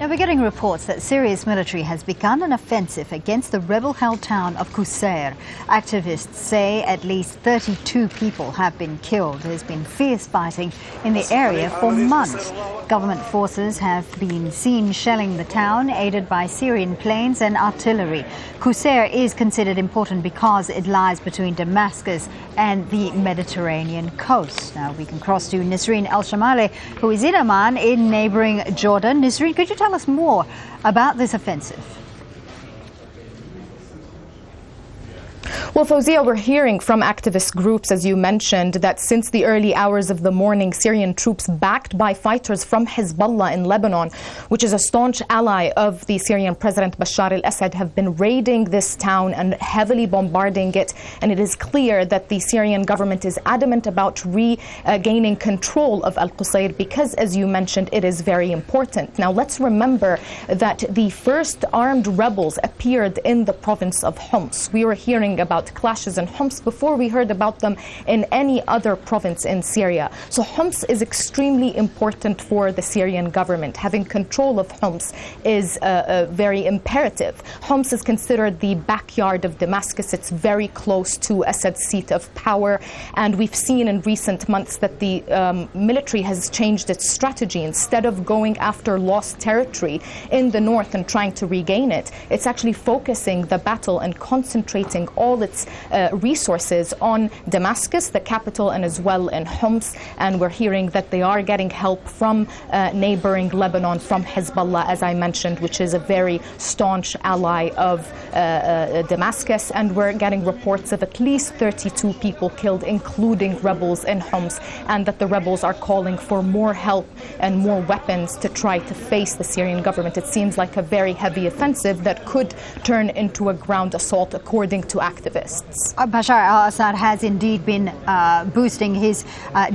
Now we're getting reports that Syria's military has begun an offensive against the rebel-held town of Qusayr. Activists say at least 32 people have been killed. There's been fierce fighting in the area for months. Government forces have been seen shelling the town, aided by Syrian planes and artillery. Qusayr is considered important because it lies between Damascus and the Mediterranean coast. Now we can cross to Nisreen, el-Shamayleh, who is in Amman in neighboring Jordan. Nisreen, could you tell us more about this offensive? Well, Fawzia, we're hearing from activist groups, as you mentioned, that since the early hours of the morning, Syrian troops backed by fighters from Hezbollah in Lebanon, which is a staunch ally of the Syrian President Bashar al-Assad, have been raiding this town and heavily bombarding it. And it is clear that the Syrian government is adamant about regaining control of al-Qusayr because, as you mentioned, it is very important. Now, let's remember that the first armed rebels appeared in the province of Homs. We were hearing about clashes in Homs before we heard about them in any other province in Syria. So Homs is extremely important for the Syrian government. Having control of Homs is very imperative. Homs is considered the backyard of Damascus. It's very close to Assad's seat of power. And we've seen in recent months that the military has changed its strategy. Instead of going after lost territory in the north and trying to regain it, it's actually focusing the battle and concentrating all its resources on Damascus, the capital, and as well in Homs. And we're hearing that they are getting help from neighboring Lebanon, from Hezbollah, as I mentioned, which is a very staunch ally of Damascus. And we're getting reports of at least 32 people killed, including rebels in Homs, and that the rebels are calling for more help and more weapons to try to face the Syrian government. It seems like a very heavy offensive that could turn into a ground assault, according to activists. Bashar al-Assad has indeed been boosting his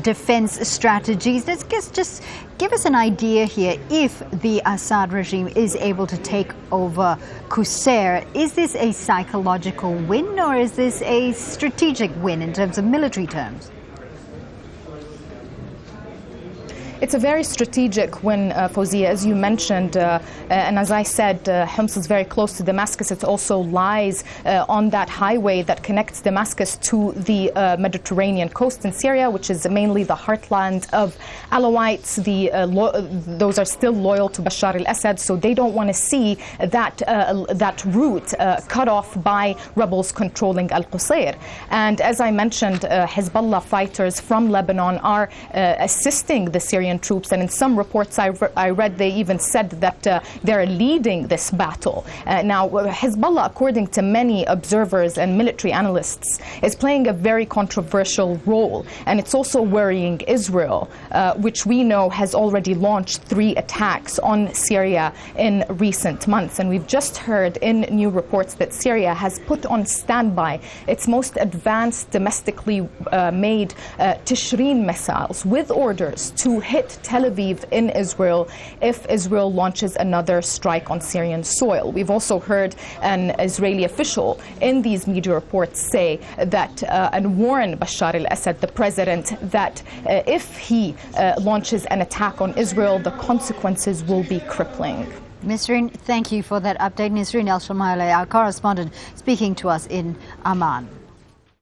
defense strategies. Let's just give us an idea here. If the Assad regime is able to take over Qusayr, is this a psychological win or is this a strategic win in terms of military terms? It's a very strategic win, Fawzia, as you mentioned, and as I said, Homs is very close to Damascus. It also lies on that highway that connects Damascus to the Mediterranean coast in Syria, which is mainly the heartland of Alawites. Those are still loyal to Bashar al-Assad, so they don't want to see that route cut off by rebels controlling al-Qusayr. And as I mentioned, Hezbollah fighters from Lebanon are assisting the Syrian troops, and in some reports I read, they even said that they're leading this battle. Now, Hezbollah, according to many observers and military analysts, is playing a very controversial role, and it's also worrying Israel, which we know has already launched 3 attacks on Syria in recent months. And we've just heard in new reports that Syria has put on standby its most advanced domestically made Nisreen missiles with orders to hit Tel Aviv in Israel if Israel launches another strike on Syrian soil. We've also heard an Israeli official in these media reports say that and warn Bashar al-Assad, the president, that if he launches an attack on Israel, the consequences will be crippling. Nisreen, thank you for that update. Nisreen el-Shamayleh, our correspondent, speaking to us in Amman.